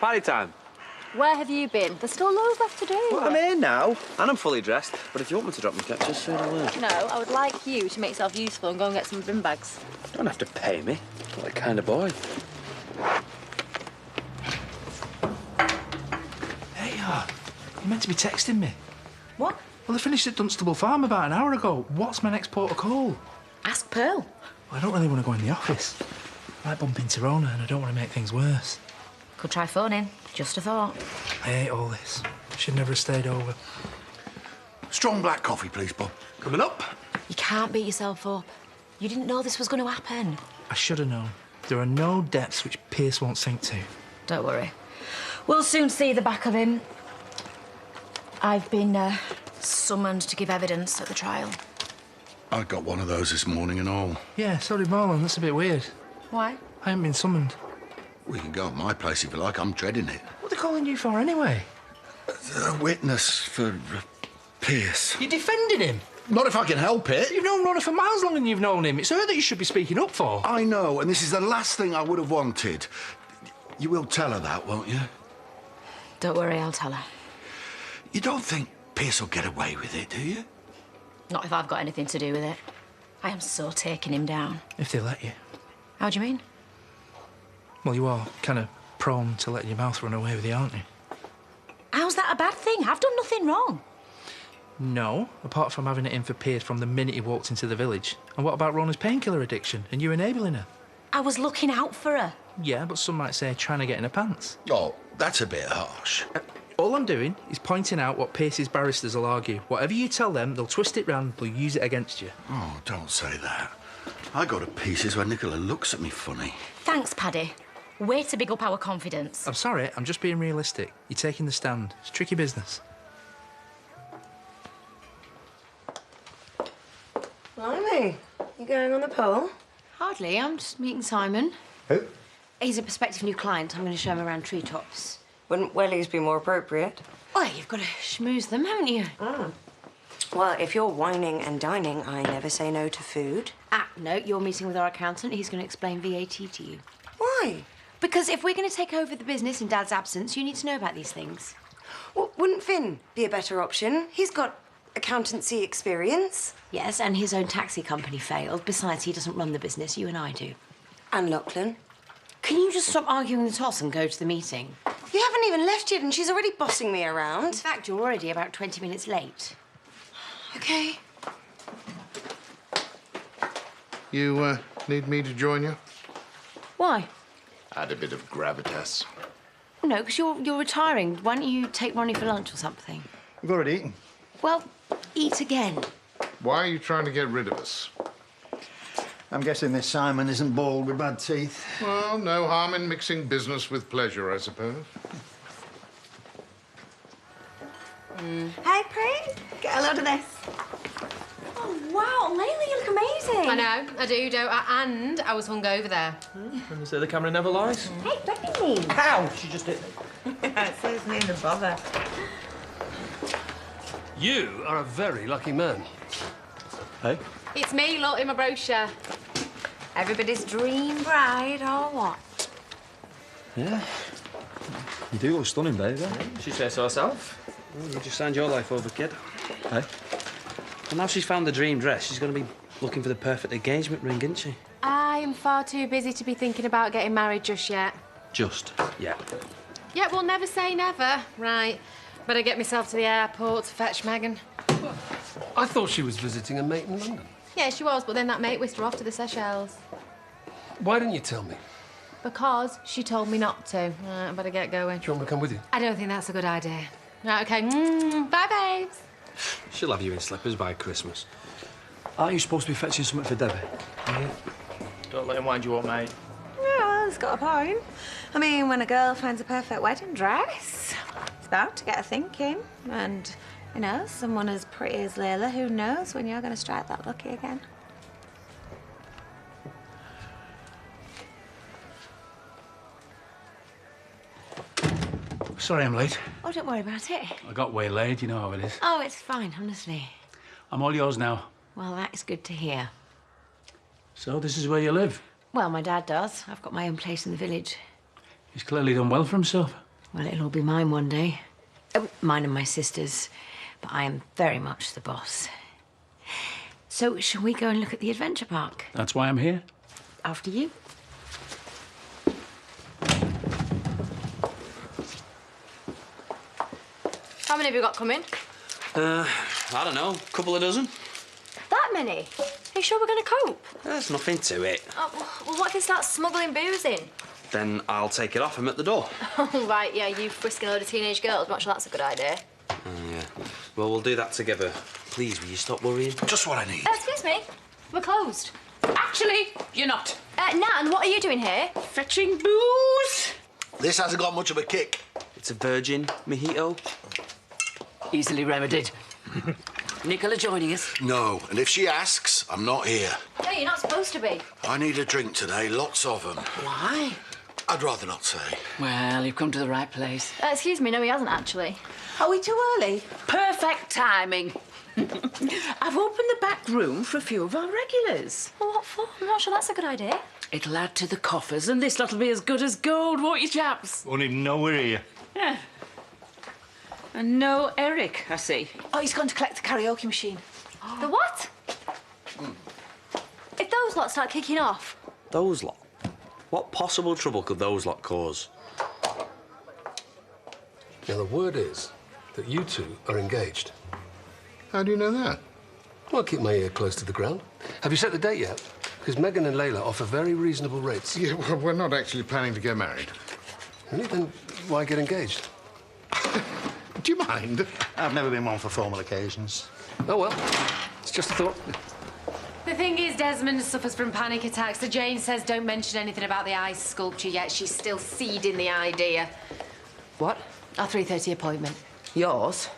Party time. Where have you been? There's still loads left to do. Well, I'm here now, and I'm fully dressed. But if you want me to drop my ketchup, soon I will. No, I would like you to make yourself useful and go and get some bin bags. You don't have to pay me. I'm not that kind of boy. Hey, you meant to be texting me. What? Well, I finished at Dunstable Farm about an hour ago. What's my next port of call? Ask Pearl. Well, I don't really want to go in the office. I might bump into Rona and I don't want to make things worse. Could try phoning. Just a thought. I hate all this. Should never have stayed over. Strong black coffee, please, Bob. Coming up. You can't beat yourself up. You didn't know this was going to happen. I should have known. There are no depths which Pierce won't sink to. Don't worry. We'll soon see the back of him. I've been summoned to give evidence at the trial. I got one of those this morning and all. Yeah, so did Marlon. That's a bit weird. Why? I haven't been summoned. We can go at my place if you like. I'm dreading it. What are they calling you for anyway? A witness for Pierce. You defended him. Not if I can help it. You've known Rona for miles longer than you've known him. It's her that you should be speaking up for. I know, and this is the last thing I would have wanted. You will tell her that, won't you? Don't worry, I'll tell her. You don't think Pierce will get away with it, do you? Not if I've got anything to do with it. I am so taking him down. If they let you. How do you mean? Well, you are kind of prone to letting your mouth run away with you, aren't you? How's that a bad thing? I've done nothing wrong. No, apart from having it in for Pierce from the minute he walked into the village. And what about Rona's painkiller addiction and you enabling her? I was looking out for her. Yeah, but some might say trying to get in her pants. Oh, that's a bit harsh. All I'm doing is pointing out what Pierce's barristers will argue. Whatever you tell them, they'll twist it round, they'll use it against you. Oh, don't say that. I go to pieces when Nicola looks at me funny. Thanks, Paddy. Way to big up our confidence. I'm sorry, I'm just being realistic. You're taking the stand. It's tricky business. Blimey, you going on the pole? Hardly. I'm just meeting Simon. Who? He's a prospective new client. I'm going to show him around Treetops. Wouldn't wellies be more appropriate? Well, you've got to schmooze them, haven't you? Well, if you're whining and dining, I never say no to food. Ah, no, you're meeting with our accountant. He's going to explain VAT to you. Why? Because if we're going to take over the business in Dad's absence, you need to know about these things. Well, wouldn't Finn be a better option? He's got accountancy experience. Yes, and his own taxi company failed. Besides, he doesn't run the business. You and I do. And Lachlan. Can you just stop arguing the toss and go to the meeting? You haven't even left yet and she's already bossing me In around. fact, you're already about 20 minutes late. Okay. You need me to join you? Why? Add a bit of gravitas. No, because you're retiring. Why don't you take Ronnie for lunch or something? We've already eaten. Well, eat again. Why are you trying to get rid of us? I'm guessing this Simon isn't bald with bad teeth. Well, no harm in mixing business with pleasure, I suppose. Hey, Pete. Get a load of this. Oh, wow, Layla, you look amazing. I know, I do, don't I? And I was hungover there. When you say the camera never lies. Hey, Becky. Ow! She just hit me. It saves me the bother. You are a very lucky man. Hey? It's me, look, in my brochure. Everybody's dream bride, or what? Yeah. You do look stunning, baby. She says so herself. Well, you just signed your life over, kid. Hey? Well, now she's found the dream dress, she's going to be looking for the perfect engagement ring, isn't she? I'm far too busy to be thinking about getting married just yet. Just, yeah. Yeah, we'll never say never. Right. Better get myself to the airport to fetch Megan. I thought she was visiting a mate in London. Yeah, she was, but then that mate whisked her off to the Seychelles. Why didn't you tell me? Because she told me not to. Right, I better get going. Do you want me to come with you? I don't think that's a good idea. Right, OK. Bye, babes. She'll have you in slippers by Christmas. Aren't you supposed to be fetching something for Debbie? Yeah. Don't let him wind you up, mate. Yeah, it's got a point. I mean, when a girl finds a perfect wedding dress, it's bound to get her thinking. And, you know, someone as pretty as Layla, who knows when you're going to strike that lucky again. Sorry I'm late. Oh, don't worry about it. I got waylaid, you know how it is. Oh, it's fine, honestly. I'm all yours now. Well, that is good to hear. So this is where you live? Well, my dad does. I've got my own place in the village. He's clearly done well for himself. Well, it'll all be mine one day. Mine and my sister's. But I am very much the boss. So, shall we go and look at the adventure park? That's why I'm here. After you. How many have you got coming? I don't know, a couple of dozen. That many? Are you sure we're going to cope? There's nothing to it. Oh, well, what if they start smuggling booze in? Then I'll take it off him at the door. Oh, right, yeah, you frisking a load of teenage girls. I'm not sure that's a good idea. Yeah. Well, we'll do that together. Please, will you stop worrying? Just what I need. Excuse me, we're closed. Actually, you're not. Nan, what are you doing here? Fetching booze. This hasn't got much of a kick. It's a virgin mojito. Easily remedied. Nicola joining us? No, and if she asks, I'm not here. No, you're not supposed to be. I need a drink today, lots of them. Why? I'd rather not say. Well, you've come to the right place. Excuse me, no, he hasn't actually. Are we too early? Perfect timing. I've opened the back room for a few of our regulars. Well, what for? I'm not sure that's a good idea. It'll add to the coffers, and this lot'll be as good as gold, won't you, chaps? Won't even know we're here. Yeah. And no Eric, I see. Oh, he's gone to collect the karaoke machine. The what? If those lots start kicking off. Those lot? What possible trouble could those lot cause? Now, the word is that you two are engaged. How do you know that? Well, keep my ear close to the ground. Have you set the date yet? Because Megan and Layla offer very reasonable rates. Yeah, well, we're not actually planning to get married. Really? Then why get engaged? Do you mind? I've never been one for formal occasions. Oh, well, it's just a thought. The thing is, Desmond suffers from panic attacks, so Jane says don't mention anything about the ice sculpture yet. She's still seeding the idea. What? Our 3:30 appointment. Yours?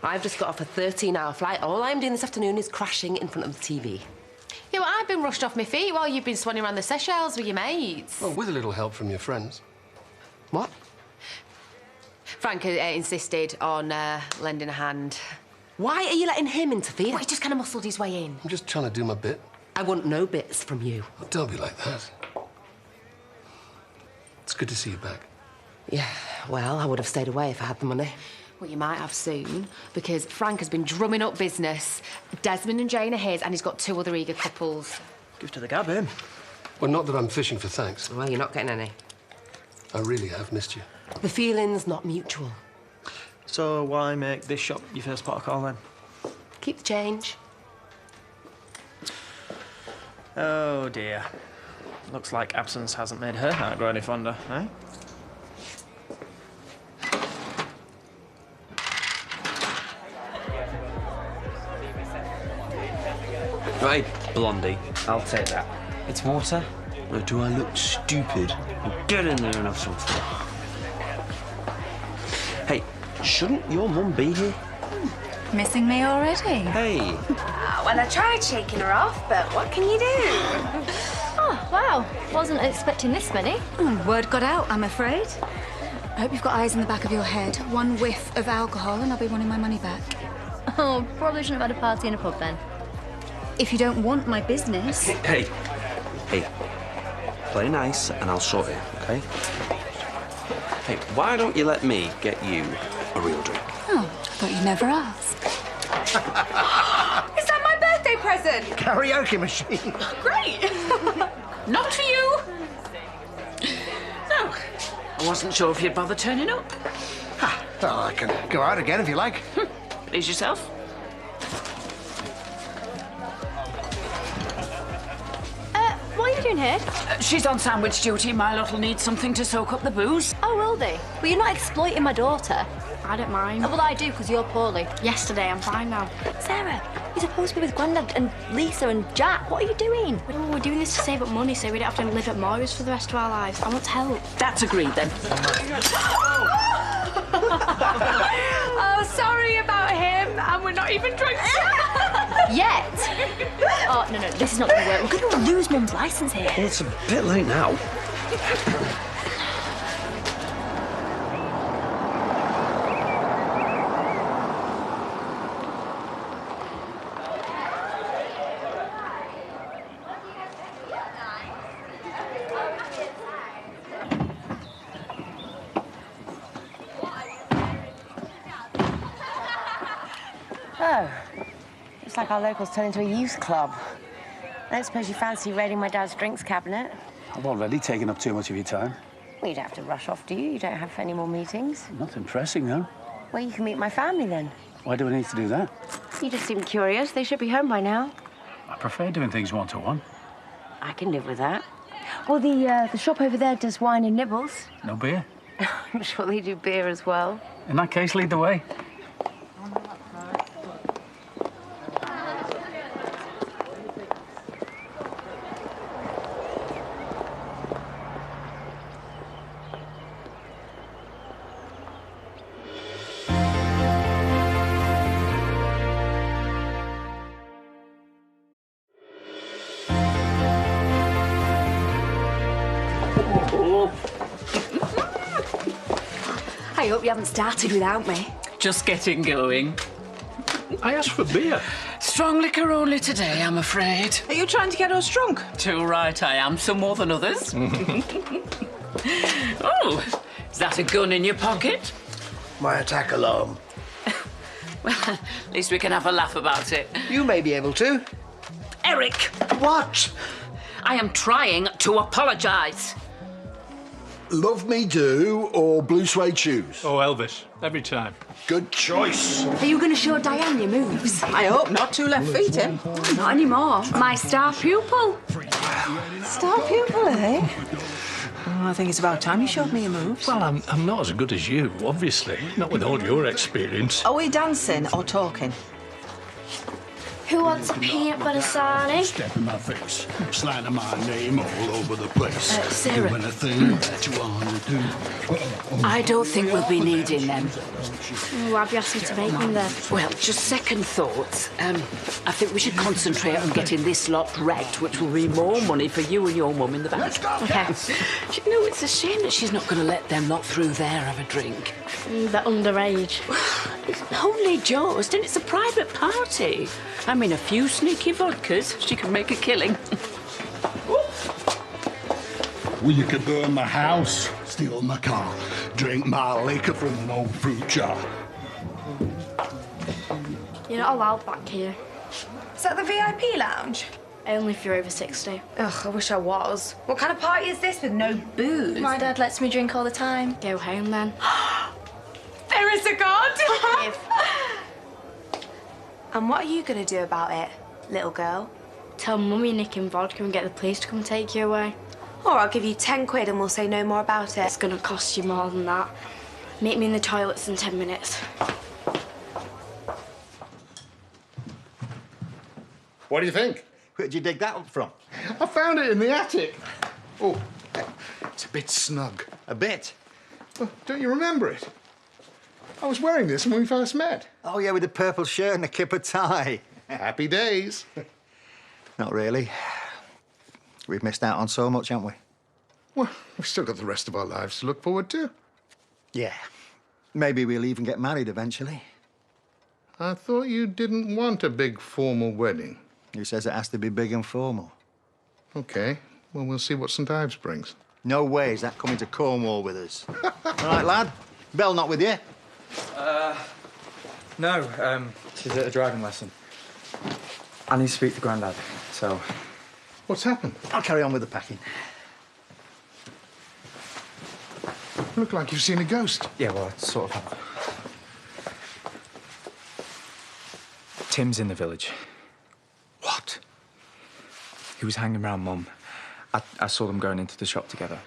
I've just got off a 13-hour flight. All I'm doing this afternoon is crashing in front of the TV. Yeah, well, I've been rushed off my feet while you've been swanning around the Seychelles with your mates. Well, with a little help from your friends. What? Frank insisted on lending a hand. Why are you letting him interfere? Well, he just kind of muscled his way in. I'm just trying to do my bit. I want no bits from you. Oh, don't be like that. It's good to see you back. Yeah, well, I would have stayed away if I had the money. Well, you might have soon, because Frank has been drumming up business. Desmond and Jane are his, and he's got 2 other eager couples. Give to the gab, him. Well, not that I'm fishing for thanks. Well, you're not getting any. I really have missed you. The feeling's not mutual. So why make this shop your first port of call, then? Keep the change. Oh, dear. Looks like absence hasn't made her heart grow any fonder, eh? Right, Blondie, I'll take that. It's water. Or do I look stupid? Get in there and have some fun. Hey, shouldn't your mum be here? Missing me already? Hey. Well, I tried shaking her off, but what can you do? Oh, wow. Wasn't expecting this many. Word got out, I'm afraid. I hope you've got eyes in the back of your head. One whiff of alcohol and I'll be wanting my money back. Oh, probably shouldn't have had a party in a pub then. If you don't want my business... Hey. Play nice and I'll sort it, OK? Hey, why don't you let me get you a real drink? Oh, I thought you'd never ask. Is that my birthday present? Karaoke machine. Great! Not for you. No, I wasn't sure if you'd bother turning up. Well, I can go out again if you like. Please yourself. What are you doing here? She's on sandwich duty. My lot will need something to soak up the booze. Oh, will they? Well, you're not exploiting my daughter. I don't mind. Oh, well, I do, because you're poorly. Yesterday, I'm fine now. Sarah, you're supposed to be with Grandad and Lisa and Jack. What are you doing? Oh, we're doing this to save up money so we don't have to live at Moira's for the rest of our lives. I want to help. That's agreed, then. Oh, sorry about him. And we're not even drunk Yet? Oh, no, this is not going to work. We're going to lose Mum's licence here. Well, it's a bit late now. Oh. Looks like our locals turned into a youth club. I don't suppose you fancy raiding my dad's drinks cabinet? I've already taken up too much of your time. Well, you don't have to rush off, do you? You don't have any more meetings? Nothing pressing, though. Well, you can meet my family then. Why do we need to do that? You just seem curious. They should be home by now. I prefer doing things one-to-one. I can live with that. Well, the shop over there does wine and nibbles. No beer. I'm sure they do beer as well. In that case, lead the way. I hope you haven't started without me. Just getting going. I asked for beer. Strong liquor only today, I'm afraid. Are you trying to get us drunk? Too right I am, some more than others. Oh, is that a gun in your pocket? My attack alarm. Well, at least we can have a laugh about it. You may be able to. Eric! What? I am trying to apologise. Love Me Do or Blue Suede Shoes? Oh, Elvis. Every time. Good choice. Are you going to show Diane your moves? I hope not. 2 left feet in. Not anymore. My star pupil. Star pupil, eh? Oh, I think it's about time you showed me your moves. Well, I'm not as good as you, obviously. Not with all your experience. Are we dancing or talking? Who wants a peanut butter sarnie? Step in my face, slander my name all over the place. Sarah. Do anything that you want to do. I don't think we'll be needing them. Why have you asked me to make them then? Well, just second thoughts. I think we should concentrate on getting this lot wrecked, which will be more money for you and your mum in the bank. Okay. You know, it's a shame that she's not going to let them lot through there have a drink. They're underage. It's only just, and it's a private party. I mean, a few sneaky vodkas, she could make a killing. Well, you could burn my house, steal my car, drink my liquor from an old fruit jar. You're not allowed back here. Is that the VIP lounge? Only if you're over 60. Ugh, I wish I was. What kind of party is this with no booze? My dad lets me drink all the time. Go home then. There is a God! And what are you going to do about it, little girl? Tell Mummy nicking vodka and get the police to come take you away. Or I'll give you 10 quid and we'll say no more about it. It's gonna cost you more than that. Meet me in the toilets in 10 minutes. What do you think? Where'd you dig that up from? I found it in the attic. Oh, it's a bit snug. A bit? Oh, don't you remember it? I was wearing this when we first met. Oh, yeah, with the purple shirt and the kipper tie. Happy days. Not really. We've missed out on so much, haven't we? Well, we've still got the rest of our lives to look forward to. Yeah. Maybe we'll even get married eventually. I thought you didn't want a big formal wedding. Who says it has to be big and formal? OK. Well, we'll see what St Ives brings. No way is that coming to Cornwall with us. All right, lad? Belle not with you? No, she's at a driving lesson. I need to speak to Grandad, so... What's happened? I'll carry on with the packing. Look like you've seen a ghost. Yeah, well, I sort of have. Tim's in the village. What? He was hanging around Mum. I saw them going into the shop together.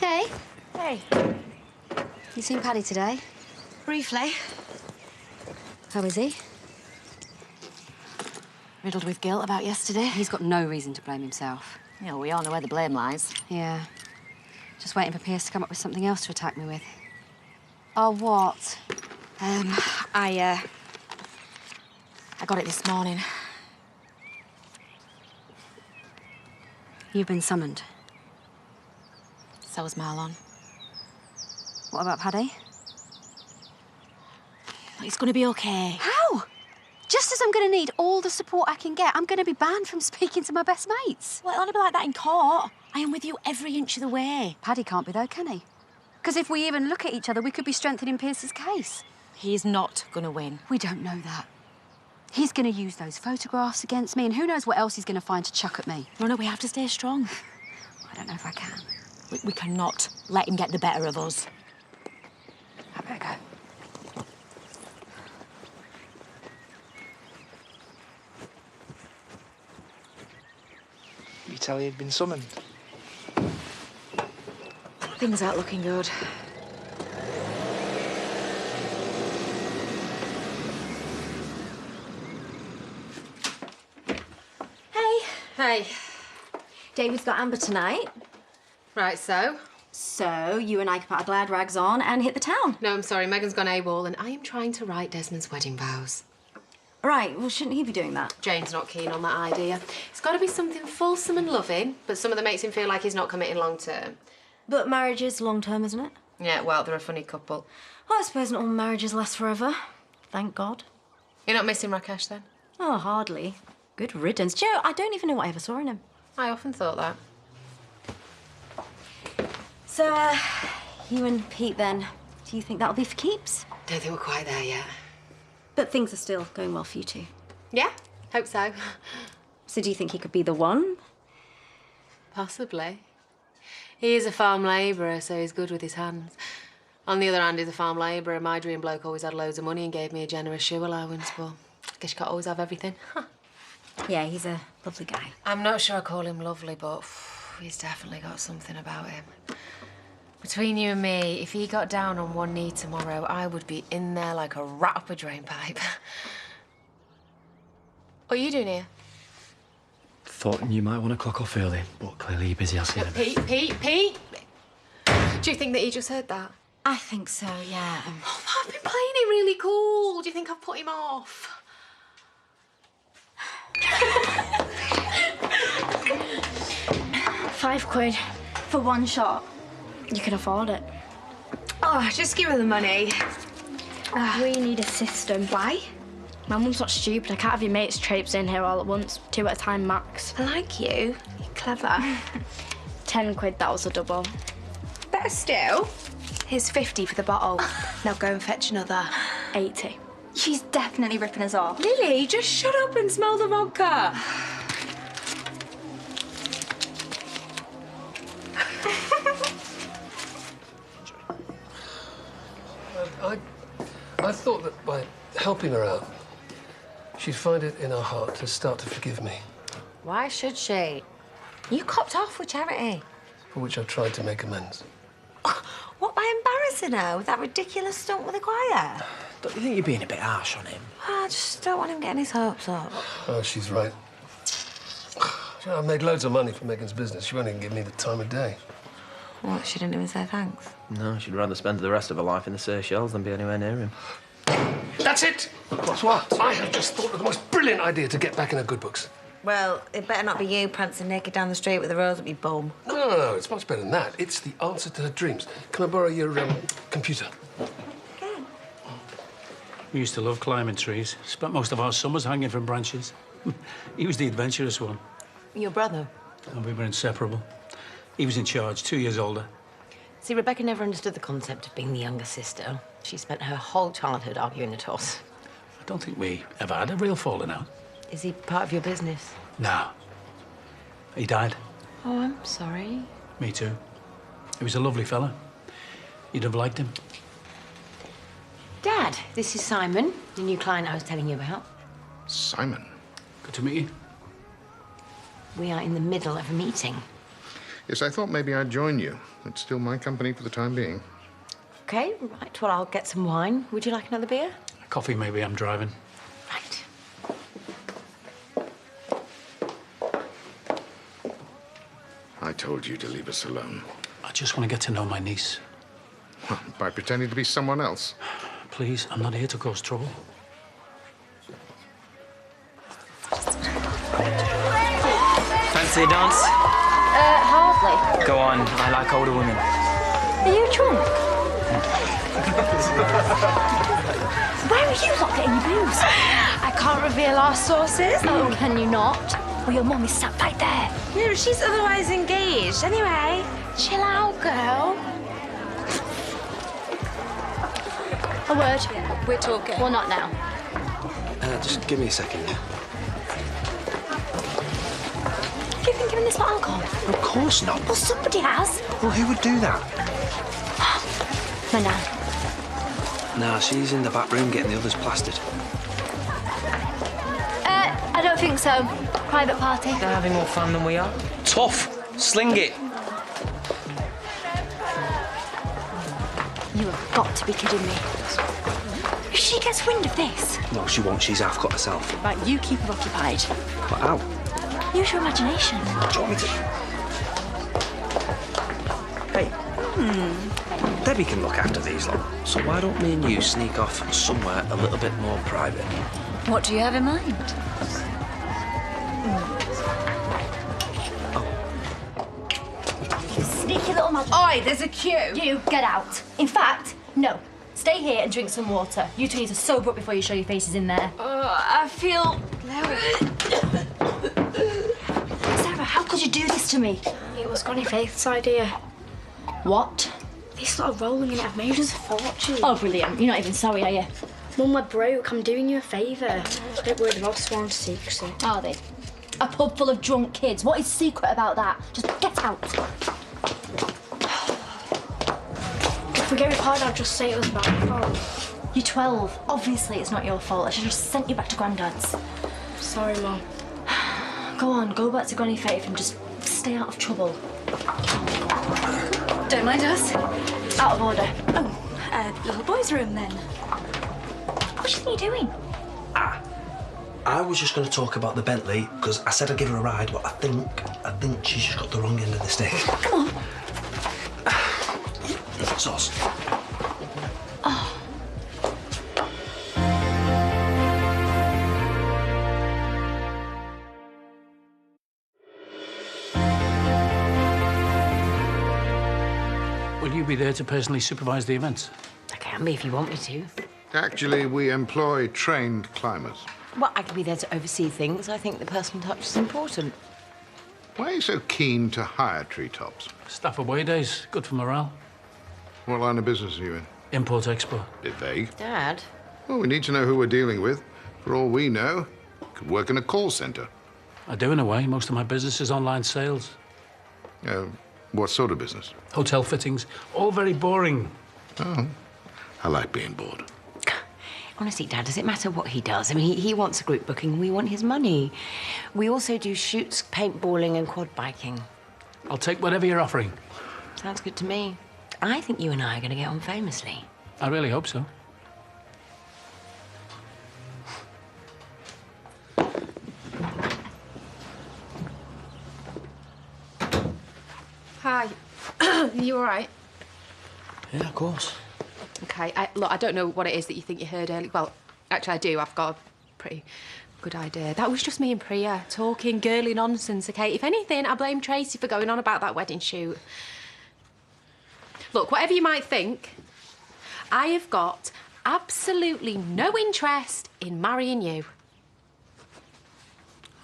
Hey, Hey. you seen Paddy today? Briefly. How is he? Riddled with guilt about yesterday. He's got no reason to blame himself. Yeah, we all know where the blame lies. Yeah. Just waiting for Pierce to come up with something else to attack me with. Oh, what? I got it this morning. You've been summoned. So was Marlon. What about Paddy? It's gonna be okay. How? Just as I'm going to need all the support I can get, I'm going to be banned from speaking to my best mates. Well, it'll only be like that in court. I am with you every inch of the way. Paddy can't be, though, can he? Because if we even look at each other, we could be strengthening Pierce's case. He's not gonna win. We don't know that. He's going to use those photographs against me, and who knows what else he's going to find to chuck at me. Rhona, we have to stay strong. I don't know if I can. We cannot let him get the better of us. I better go. You tell he'd been summoned? Things aren't looking good. Hey. David's got Amber tonight. Right, so? So, you and I can put our glad rags on and hit the town. No, I'm sorry, Megan's gone AWOL and I am trying to write Desmond's wedding vows. Right, well, shouldn't he be doing that? Jane's not keen on that idea. It's got to be something fulsome and loving, but some of that makes him feel like he's not committing long term. But marriage is long term, isn't it? Yeah, well, they're a funny couple. Well, I suppose not all marriages last forever. Thank God. You're not missing Rakesh, then? Oh, hardly. Good riddance. Joe, I don't even know what I ever saw in him. I often thought that. So, you and Pete, then, do you think that'll be for keeps? Don't think we're quite there yet. But things are still going well for you two. Yeah, hope so. So do you think he could be the one? Possibly. He is a farm labourer, so he's good with his hands. On the other hand, he's a farm labourer. My dream bloke always had loads of money and gave me a generous shoe allowance, but I guess you can't always have everything. Yeah, he's a lovely guy. I'm not sure I call him lovely, but he's definitely got something about him. Between you and me, if he got down on one knee tomorrow, I would be in there like a rat up a drain pipe. What are you doing here? Thought you might want to clock off early, but clearly you're busy. I'll see you in a bit. Pete! Do you think that he just heard that? I think so, yeah. Oh, I've been playing it really cool. Do you think I've put him off? £5 for one shot. You can afford it. Oh, just give her the money. We need a system. Why? My mum's not stupid. I can't have your mates traipse in here all at once. 2 at a time max. I like you. You're clever. £10, that was a double. Better still. Here's 50 for the bottle. Now go and fetch another. 80. She's definitely ripping us off. Lily, just shut up and smell the vodka. I thought that by helping her out, she'd find it in her heart to start to forgive me, Why should she? You copped off with charity. for which I've tried to make amends. What, by embarrassing her with that ridiculous stunt with the choir? Don't you think you're being a bit harsh on him? I just don't want him getting his hopes up. Oh, she's right. You know, I've made loads of money from Megan's business. She won't even give me the time of day. What, she didn't even say thanks? No, she'd rather spend the rest of her life in the Seychelles than be anywhere near him. That's it! What's what? I have just thought of the most brilliant idea to get back in her good books. Well, it better not be you prancing naked down the street with a rose up your bum. No, it's much better than that. It's the answer to her dreams. Can I borrow your computer? We used to love climbing trees. Spent most of our summers hanging from branches. He was the adventurous one. Your brother? And we were inseparable. He was in charge, 2 years older. See, Rebecca never understood the concept of being the younger sister. She spent her whole childhood arguing the toss. I don't think we ever had a real falling out. Is he part of your business? No. He died. Oh, I'm sorry. Me too. He was a lovely fella. You'd have liked him. Dad, this is Simon, the new client I was telling you about. Simon? Good to meet you. We are in the middle of a meeting. Yes, I thought maybe I'd join you. It's still my company for the time being. Okay, right, well, I'll get some wine. Would you like another beer? Coffee, maybe. I'm driving. Right. I told you to leave us alone. I just want to get to know my niece. By pretending to be someone else. Please, I'm not here to cause trouble. Fancy a dance? Hardly. Go on, I like older women. Are you drunk? Where are you lot getting your booze? I can't reveal our sources. Oh, can you not? Well, your mum is sat right there. No, she's otherwise engaged. Anyway, chill out, girl. A word? Yeah, we're talking. Well, not now. Just give me a second, yeah? Have you been given this for alcohol? Of course not. Well, somebody has. Well, who would do that? My nan. Nah, she's in the back room getting the others plastered. I don't think so. Private party. They're having more fun than we are. Tough. Sling it. You have got to be kidding me. If she gets wind of this... No, she won't. She's half cut herself. Right, you keep her occupied. But how? Use your imagination. Do you want me to... Hey. Debbie can look after these lot. So why don't me and you sneak off somewhere a little bit more private? What do you have in mind? Sneaky little magic. Oi, there's a queue. You, get out. In fact, no. Stay here and drink some water. You two need to sober up before you show your faces in there. I feel... Sarah, how could you do this to me? It was Granny Faith's idea. What? This lot of rolling in it have made us a fortune. Oh, brilliant. You're not even sorry, are you? Mum, we're broke. I'm doing you a favour. Don't worry, they've all sworn secrecy. Are they? A pub full of drunk kids. What is secret about that? Just get out. If we get reported, I'll just say it was my fault. You're 12. Obviously, it's not your fault. I should have just sent you back to Grandad's. Sorry, Mum. Go on, go back to Granny Faith and just stay out of trouble. Don't mind us. Out of order. Oh, little boy's room, then. What do you think you're doing? I was just going to talk about the Bentley, because I said I'd give her a ride, but I think she's just got the wrong end of the stick. Come on. Sauce. Oh. Will you be there to personally supervise the events? I can be if you want me to. Actually, we employ trained climbers. Well, I can be there to oversee things. I think the personal touch is important. Why are you so keen to hire Treetops? Staff away days, good for morale. What line of business are you in? Import-export. Bit vague. Dad? Well, we need to know who we're dealing with. For all we know, could work in a call centre. I do in a way. Most of my business is online sales. What sort of business? Hotel fittings. All very boring. Oh, I like being bored. Honestly, Dad, does it matter what he does? I mean, he wants a group booking and we want his money. We also do shoots, paintballing and quad biking. I'll take whatever you're offering. Sounds good to me. I think you and I are going to get on famously. I really hope so. Hi. You all right? Yeah, of course. Okay, look, I don't know what it is that you think you heard earlier. Well, actually, I do. I've got a pretty good idea. That was just me and Priya talking girly nonsense, OK? If anything, I blame Tracy for going on about that wedding shoot. Look, whatever you might think, I have got absolutely no interest in marrying you.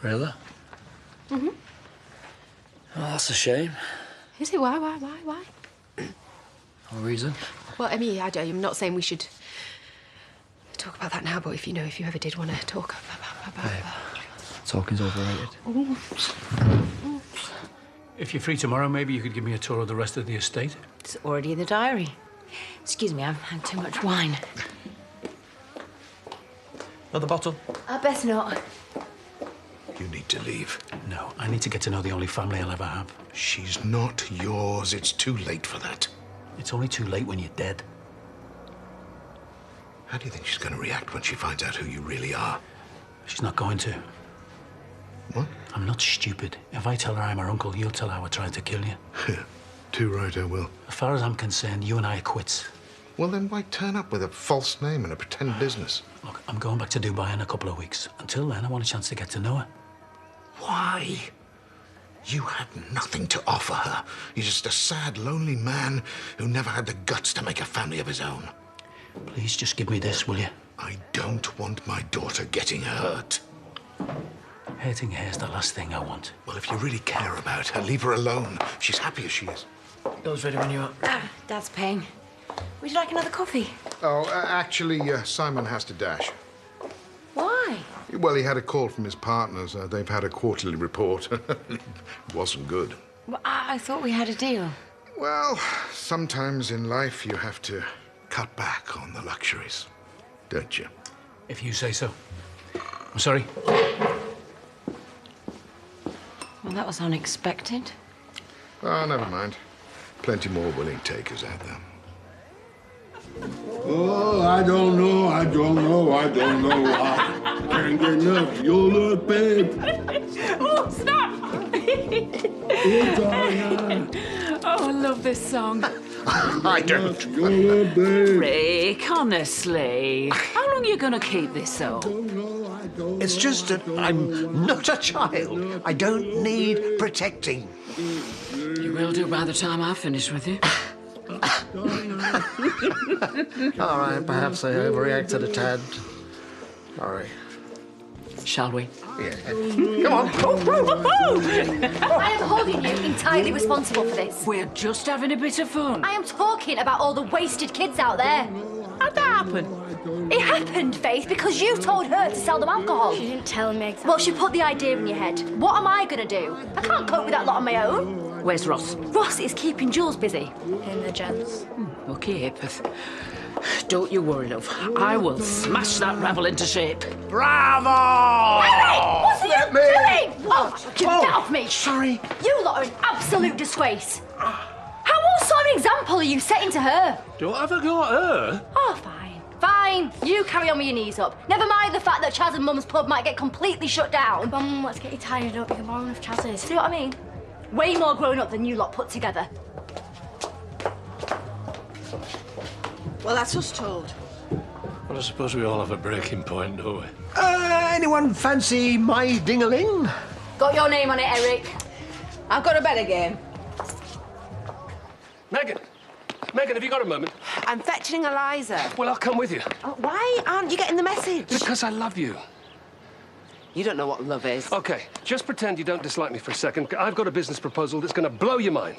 Really? Mm-hmm. Oh, that's a shame. Is it? Why? No reason. Well, I mean, I'm not saying we should talk about that now, but if you ever did want to talk about that. Talking's overrated. Ooh. If you're free tomorrow, maybe you could give me a tour of the rest of the estate. It's already in the diary. Excuse me, I've had too much wine. Another bottle? Best not. You need to leave. No, I need to get to know the only family I'll ever have. She's not yours. It's too late for that. It's only too late when you're dead. How do you think she's going to react when she finds out who you really are? She's not going to. What? I'm not stupid. If I tell her I'm her uncle, you'll tell her we're trying to kill you. Too right, I will. As far as I'm concerned, you and I are quits. Well, then why turn up with a false name and a pretend business? Look, I'm going back to Dubai in a couple of weeks. Until then, I want a chance to get to know her. Why? You had nothing to offer her. You're just a sad, lonely man who never had the guts to make a family of his own. Please just give me this, will you? I don't want my daughter getting hurt. Hurting her is the last thing I want. Well, if you really care about her, leave her alone. She's happy as she is. Bill's ready when you are. Dad's paying. Would you like another coffee? Oh, actually, Simon has to dash. Why? Well, he had a call from his partners. They've had a quarterly report. Wasn't good. Well, I thought we had a deal. Well, sometimes in life you have to cut back on the luxuries, don't you? If you say so. I'm sorry. Well, that was unexpected. Oh, never mind. Plenty more willing takers out there. Oh, I don't know. I can't get enough of your look, babe. Oh, stop! Oh, I love this song. I don't. Rick, honestly. How long are you going to keep this up? It's just that I'm not a child. I don't need protecting. You will do by the time I finish with you. All right, perhaps I overreacted a tad. Sorry. Shall we? Yeah. Come on. I am holding you entirely responsible for this. We're just having a bit of fun. I am talking about all the wasted kids out there. How'd that happen? It happened, Faith, because you told her to sell them alcohol. She didn't tell me exactly. Well, she put the idea in your head. What am I going to do? I can't cope with that lot on my own. Where's Ross? Ross is keeping Jules busy. In the gents. Okay, Apeth. Don't you worry, love. I will smash that rabble into shape. Bravo! Henry! What are you doing? Oh, get off me! Sorry. You lot are an absolute disgrace. How awesome an example are you setting to her? Don't have a go at her. Oh, fine. Fine. You carry on with your knees up. Never mind the fact that Chaz and Mum's pub might get completely shut down. Mum, let's get you tired up. You can borrow enough Chaz's. See what I mean? Way more grown up than you lot put together. Well, that's us told. Well, I suppose we all have a breaking point, don't we? Anyone fancy my ding-a-ling? Got your name on it, Eric. I've got a better game. Megan! Megan, have you got a moment? I'm fetching Eliza. Well, I'll come with you. Oh, why aren't you getting the message? Because I love you. You don't know what love is. OK, just pretend you don't dislike me for a second. I've got a business proposal that's going to blow your mind.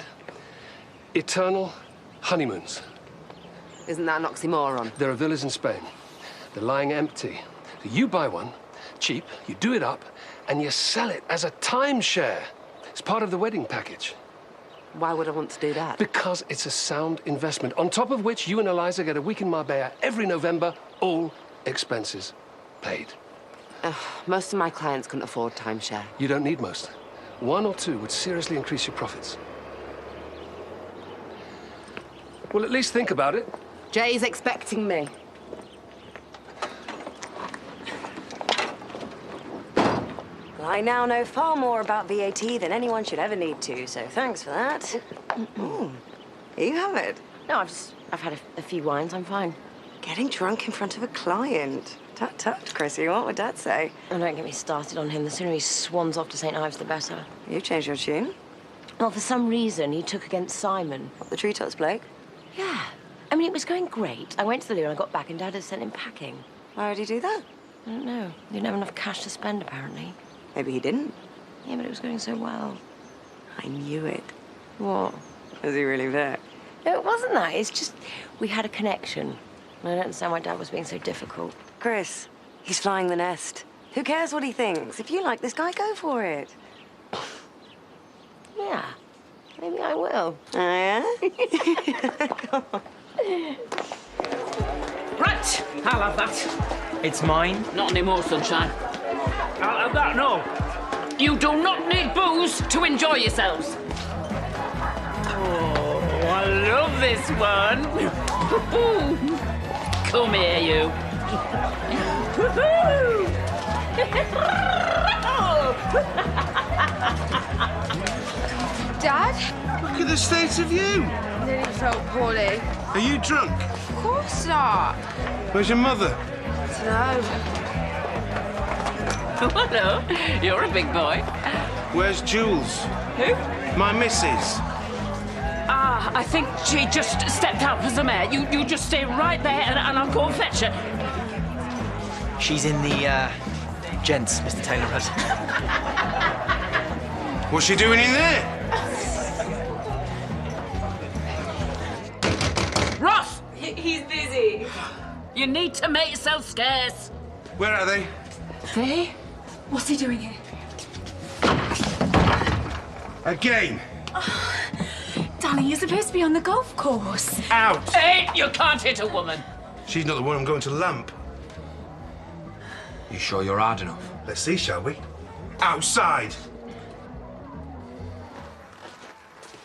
Eternal honeymoons. Isn't that an oxymoron? There are villas in Spain. They're lying empty. So you buy one, cheap, you do it up, and you sell it as a timeshare. It's part of the wedding package. Why would I want to do that? Because it's a sound investment, on top of which you and Eliza get a week in Marbella every November, all expenses paid. Most of my clients couldn't afford timeshare. You don't need most. 1 or 2 would seriously increase your profits. Well, at least think about it. Jay's expecting me. Well, I now know far more about VAT than anyone should ever need to, so thanks for that. You have it? No, I've had a few wines, I'm fine. Getting drunk in front of a client. Tut tut, Chrissy, what would Dad say? Oh, don't get me started on him. The sooner he swans off to St. Ives, the better. You changed your tune? Well, for some reason, he took against Simon. The Treetops bloke? Yeah. I mean, it was going great. I went to the loo and I got back and Dad had sent him packing. Why would he do that? I don't know. He didn't have enough cash to spend, apparently. Maybe he didn't. Yeah, but it was going so well. I knew it. What? Was he really there? No, it wasn't that. It's just we had a connection. And I don't understand why Dad was being so difficult. Chris, he's flying the nest. Who cares what he thinks? If you like this guy, go for it. Yeah. Maybe I will. Oh, yeah? Come on. Right, I'll have that. It's mine. Not anymore, sunshine. I'll have that, no. You do not need booze to enjoy yourselves. Oh, I love this one. Come here, you. Dad? Look at the state of you. Nearly felt poorly. Are you drunk? Of course not. Where's your mother? No. Hello, you're a big boy. Where's Jules? Who? My missus. Ah, I think she just stepped out for some air. You just stay right there and I'll go and fetch her. She's in the, gents, Mr. Taylor Rudd. What's she doing in there? Ross! You need to make yourself scarce. Where are they? Faye? What's he doing here? Again. Darling, you're supposed to be on the golf course. Out. Hey, you can't hit a woman. She's not the one I'm going to lamp. You sure you're hard enough? Let's see, shall we? Outside.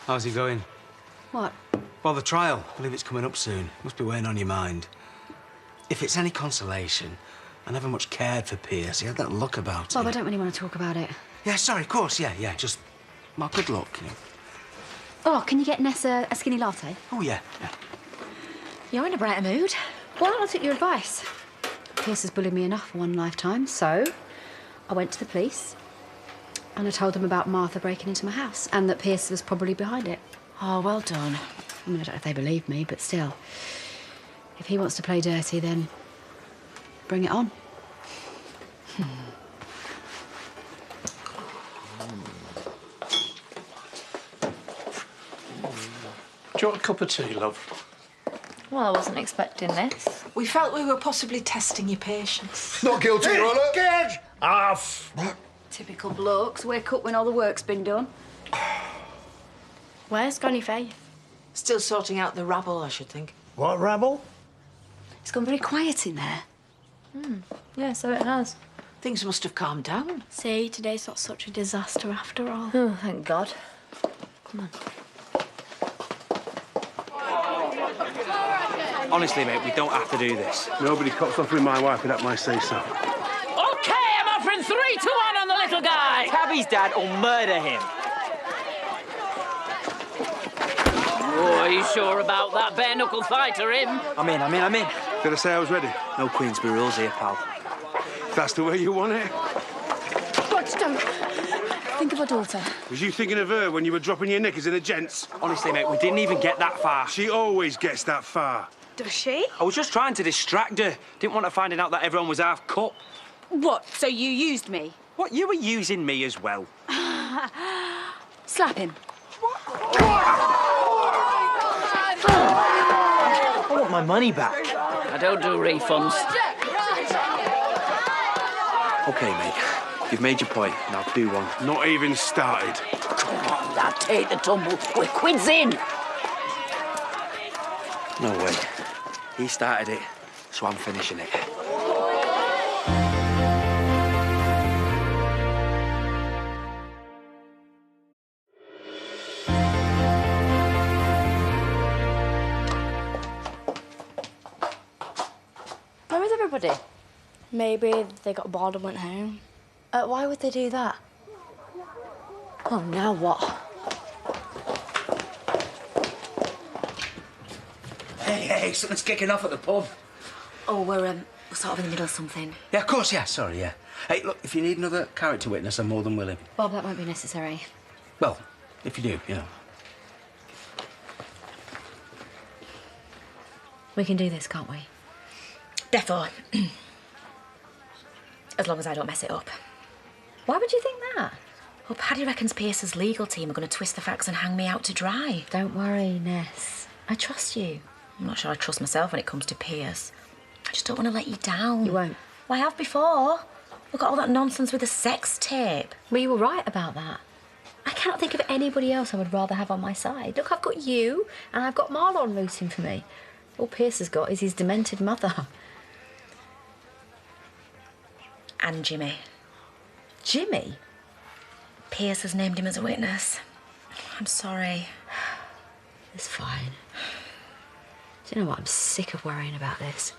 How's he going? What? Well, the trial. I believe it's coming up soon. Must be weighing on your mind. If it's any consolation, I never much cared for Pierce. He had that look about him. Bob, I don't really want to talk about it. Yeah, sorry, of course, yeah. Just, well, good luck, you know. Oh, can you get Ness a skinny latte? Oh, yeah. You're in a brighter mood. Well, I'll take your advice. Pierce has bullied me enough for one lifetime, so I went to the police and I told them about Martha breaking into my house and that Pierce was probably behind it. Oh, well done. I mean, I don't know if they believe me, but still. If he wants to play dirty, then bring it on. Do you want a cup of tea, love? Well, I wasn't expecting this. We felt we were possibly testing your patience. Not guilty, Your Honour. Get off! Typical blokes. Wake up when all the work's been done. Where's Granny Faye? Still sorting out the rabble, I should think. What rabble? It's gone very quiet in there. Yeah, so it has. Things must have calmed down. See, today's not such a disaster after all. Oh, thank God. Come on. Honestly, mate, we don't have to do this. Nobody cops offering my wife without my say-so. OK, I'm offering 3 to 1 on the little guy. Tabby's dad will murder him. Oh, are you sure about that? Bare-knuckle fighter, him? I'm in. Did I say I was ready? No Queensbury rules here, pal. That's the way you want it. But don't. Think of our daughter. Was you thinking of her when you were dropping your knickers in a gents? Honestly, mate, we didn't even get that far. She always gets that far. Does she? I was just trying to distract her. Didn't want her finding out that everyone was half cut. What, so you used me? What, you were using me as well? Slap him. I want my money back. I don't do refunds. OK, mate. You've made your point. Now do one. Not even started. Come on, lad, take the tumble. We're quids in. No way. He started it, so I'm finishing it. Where is everybody? Maybe they got bored and went home. Why would they do that? Oh, now what? Hey, something's kicking off at the pub. Oh, we're sort of in the middle of something. Yeah, of course, yeah, sorry, yeah. Hey, look, if you need another character witness, I'm more than willing. Bob, that won't be necessary. Well, if you do, you know. We can do this, can't we? Defo. As long as I don't mess it up. Why would you think that? Well, Paddy reckons Pierce's legal team are going to twist the facts and hang me out to dry. Don't worry, Ness. I trust you. I'm not sure I trust myself when it comes to Pierce. I just don't want to let you down. You won't. Well, I have before. Look at all that nonsense with the sex tape. Well, you were right about that. I cannot think of anybody else I would rather have on my side. Look, I've got you, and I've got Marlon rooting for me. All Pierce has got is his demented mother. And Jimmy. Jimmy? Pierce has named him as a witness. I'm sorry. It's fine. Do you know what? I'm sick of worrying about this.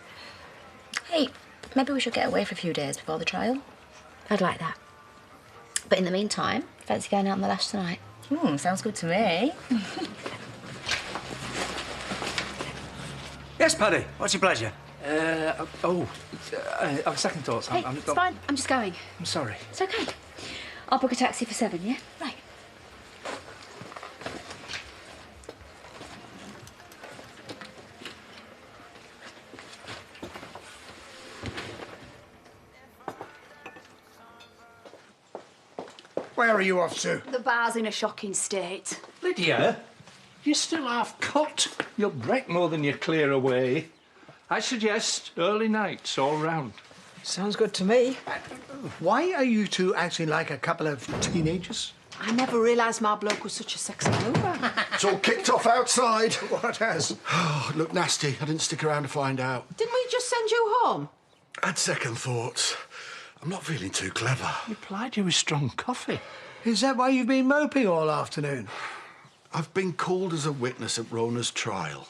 Hey, maybe we should get away for a few days before the trial. I'd like that. But in the meantime, fancy going out on the lash tonight? Sounds good to me. Yes, Paddy, what's your pleasure? I've second thoughts. Hey, it's fine. I'm just going. I'm sorry. It's okay. I'll book a taxi for 7, yeah? Right. Where are you off to? The bar's in a shocking state. Lydia, you're still half cut. You'll break more than you clear away. I suggest early nights all round. Sounds good to me. Why are you two acting like a couple of teenagers? I never realised my bloke was such a sexy mover. It's all kicked off outside. What has? Oh, it looked nasty. I didn't stick around to find out. Didn't we just send you home? I had second thoughts. I'm not feeling too clever. You plied you with strong coffee. Is that why you've been moping all afternoon? I've been called as a witness at Rona's trial.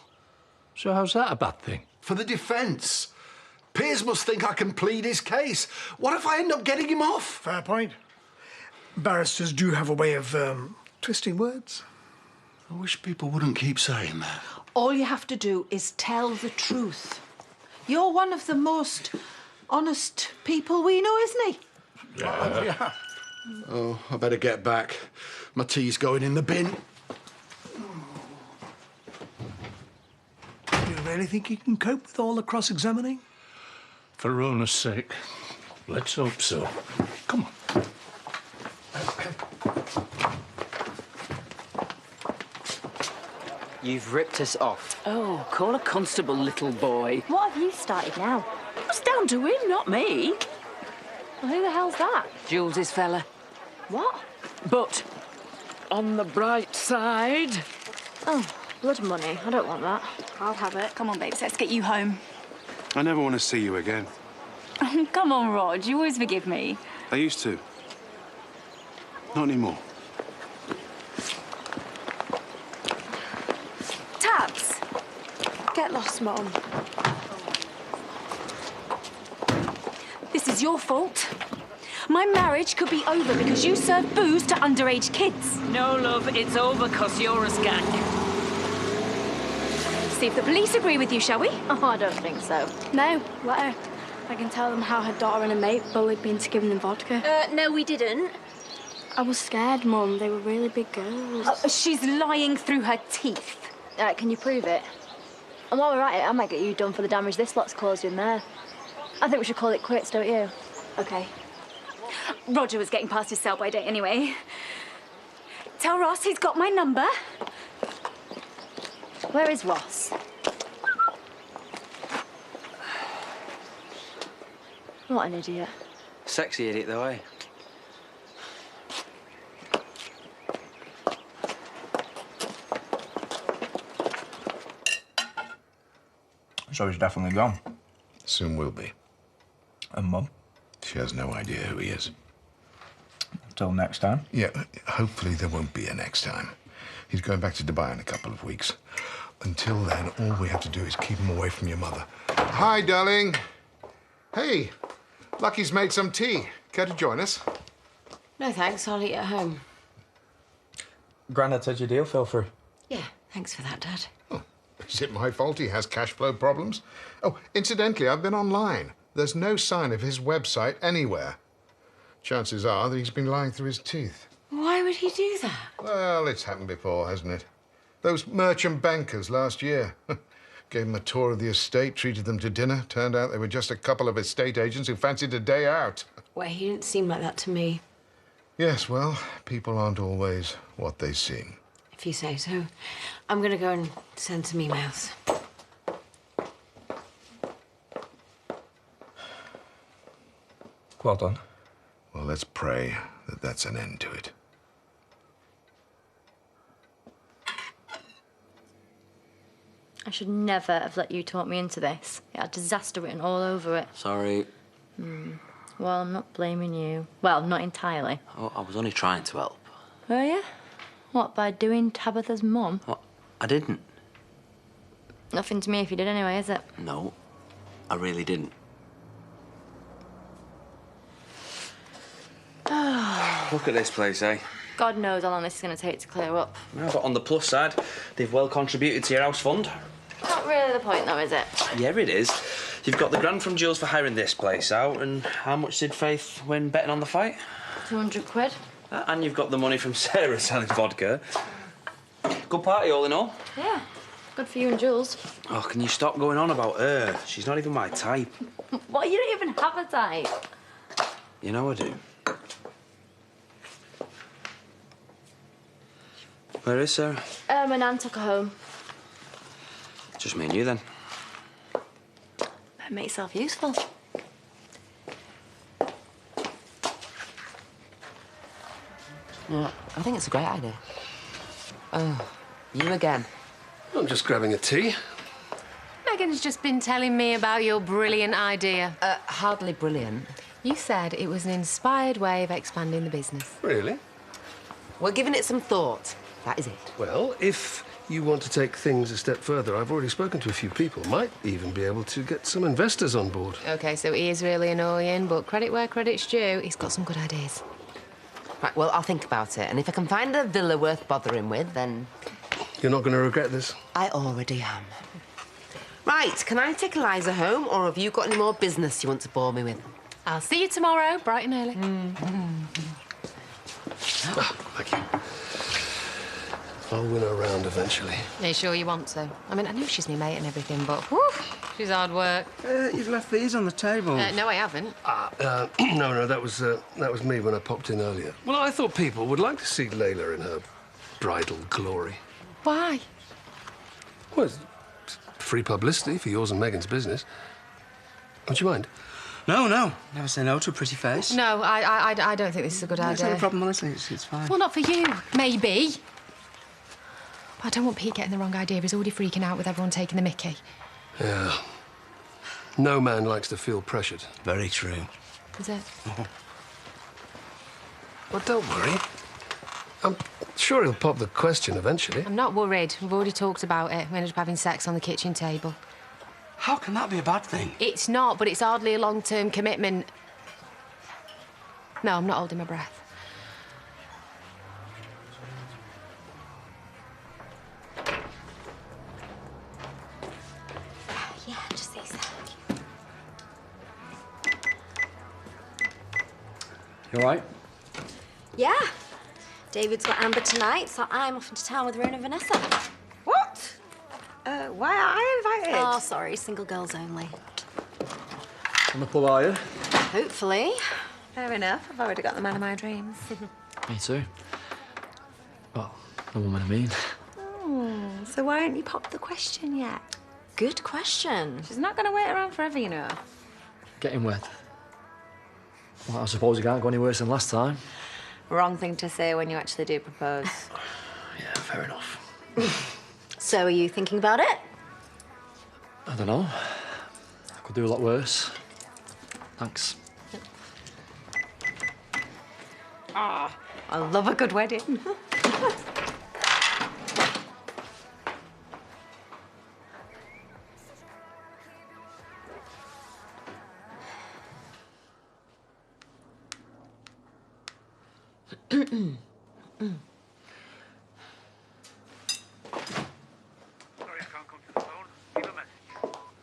So how's that a bad thing? For the defence. Piers must think I can plead his case. What if I end up getting him off? Fair point. Barristers do have a way of twisting words. I wish people wouldn't keep saying that. All you have to do is tell the truth. You're one of the most honest people we know, isn't he? Yeah. Oh, I better get back. My tea's going in the bin. Do you really think you can cope with all the cross-examining? For Rona's sake, let's hope so. Come on. You've ripped us off. Oh, call a constable, little boy. What have you started now? It's down to him, not me. Well, who the hell's that? Jules' fella. What? But on the bright side... Oh, blood money. I don't want that. I'll have it. Come on, babes, let's get you home. I never want to see you again. Come on, Rog, you always forgive me. I used to. Not anymore. Tabs! Get lost, Mum. This is your fault. My marriage could be over because you serve booze to underage kids. No, love, it's over because you're a skank. See if the police agree with you, shall we? Oh, I don't think so. No, let her. I can tell them how her daughter and a mate bullied me into giving them vodka. No, we didn't. I was scared, Mum. They were really big girls. She's lying through her teeth. Can you prove it? And while we're at it, I might get you done for the damage this lot's caused in there. I think we should call it quits, don't you? Okay. Roger was getting past his sell-by date anyway. Tell Ross he's got my number. Where is Ross? What an idiot. Sexy idiot, though, eh? So he's definitely gone. Soon will be. And Mum? She has no idea who he is. Till next time. Yeah, hopefully there won't be a next time. He's going back to Dubai in a couple of weeks. Until then, all we have to do is keep him away from your mother. Hi, darling. Hey, Lucky's made some tea. Care to join us? No, thanks. I'll eat at home. Grandad said your deal fell through. Yeah, thanks for that, Dad. Is it my fault he has cash flow problems? Oh, incidentally, I've been online. There's no sign of his website anywhere. Chances are that he's been lying through his teeth. Why would he do that? Well, it's happened before, hasn't it? Those merchant bankers last year. Gave them a tour of the estate, treated them to dinner. Turned out they were just a couple of estate agents who fancied a day out. Well, he didn't seem like that to me. Yes, well, people aren't always what they seem. If you say so. I'm going to go and send some emails. Well done. Well, let's pray that that's an end to it. I should never have let you talk me into this. It had disaster written all over it. Sorry. Well, I'm not blaming you. Well, not entirely. Oh, I was only trying to help. Were you? What, by doing Tabitha's mum? What? I didn't. Nothing to me if you did anyway, is it? No, I really didn't. Look at this place, eh? God knows how long this is going to take to clear up. No, but on the plus side, they've well contributed to your house fund. Not really the point, though, is it? Yeah, it is. You've got the grand from Jules for hiring this place out, and how much did Faith win betting on the fight? 200 quid. And you've got the money from Sarah selling vodka. Good party, all in all. Yeah, good for you and Jules. Oh, can you stop going on about her? She's not even my type. What, you don't even have a type? You know I do. Where is Sarah? My nan took her home. Just me and you, then. Make yourself useful. Yeah, I think it's a great idea. Oh, you again. I'm just grabbing a tea. Megan's just been telling me about your brilliant idea. Hardly brilliant. You said it was an inspired way of expanding the business. Really? We're giving it some thought. That is it. Well, if you want to take things a step further, I've already spoken to a few people. Might even be able to get some investors on board. OK, so he is really annoying, but credit where credit's due, he's got some good ideas. Right, well, I'll think about it. And if I can find a villa worth bothering with, then... You're not going to regret this? I already am. Right, can I take Eliza home, or have you got any more business you want to bore me with? I'll see you tomorrow, bright and early. Thank you. I'll win her round eventually. Are you sure you want to? I mean, I know she's my mate and everything, but whew, she's hard work. You've left these on the table. No, I haven't. No, that was me when I popped in earlier. Well, I thought people would like to see Layla in her bridal glory. Why? Well, it's free publicity for yours and Megan's business. Don't you mind? No. Never say no to a pretty face. No, I don't think this is a good idea. It's not a problem, honestly. It's fine. Well, not for you. Maybe. But I don't want Pete getting the wrong idea. He's already freaking out with everyone taking the mickey. Yeah. No man likes to feel pressured. Very true. Is it? Well, don't worry. I'm sure he'll pop the question eventually. I'm not worried. We've already talked about it. We ended up having sex on the kitchen table. How can that be a bad thing? It's not, but it's hardly a long-term commitment. No, I'm not holding my breath. Yeah, just these. You all right? Yeah. David's got Amber tonight, so I'm off into town with Rona and Vanessa. What? Why are I invited? Oh, sorry, single girls only. On the pub, are you? Hopefully. Fair enough. I've already got the man of my dreams. Me too. Well, the woman I mean. So why haven't you popped the question yet? Good question. She's not going to wait around forever, you know. Getting wet. Well, I suppose it can't go any worse than last time. Wrong thing to say when you actually do propose. Yeah, fair enough. So are you thinking about it? I don't know. I could do a lot worse. Thanks. Ah, I love a good wedding.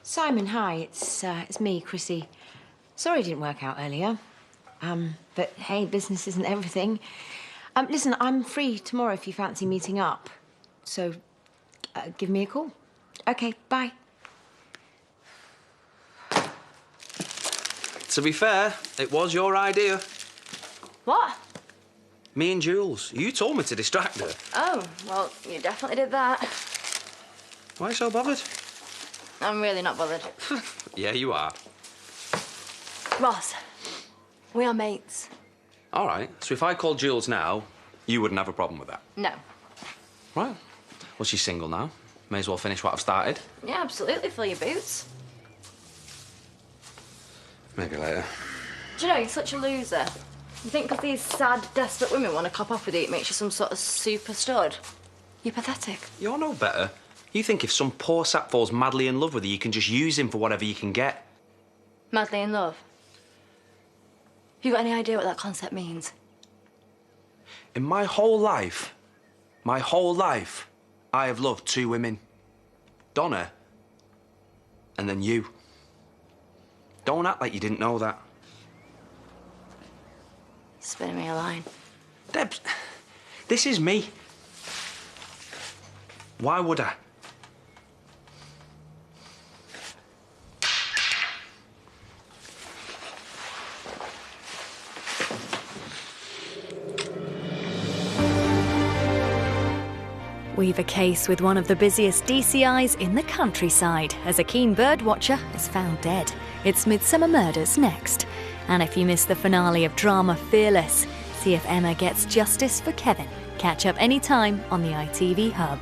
Simon, hi. It's me, Chrissy. Sorry it didn't work out earlier. But hey, business isn't everything. Listen, I'm free tomorrow if you fancy meeting up. So, give me a call. Okay, bye. To be fair, it was your idea. What? Me and Jules. You told me to distract her. Oh, well, you definitely did that. Why so bothered? I'm really not bothered. Yeah, you are. Ross, we are mates. All right. So if I called Jules now, you wouldn't have a problem with that? No. Right. Well, she's single now. May as well finish what I've started. Yeah, absolutely. Fill your boots. Maybe later. Do you know, you're such a loser. You think because these sad, desperate women want to cop off with you, it makes you some sort of super stud? You're pathetic. You're no better. You think if some poor sap falls madly in love with you, you can just use him for whatever you can get. Madly in love? You got any idea what that concept means? In my whole life, I have loved two women. Donna, and then you. Don't act like you didn't know that. Spinning me a line. Debs, this is me. Why would I? We've a case with one of the busiest DCIs in the countryside as a keen bird watcher is found dead. It's Midsummer Murders next. And if you missed the finale of drama Fearless, see if Emma gets justice for Kevin. Catch up anytime on the ITV Hub.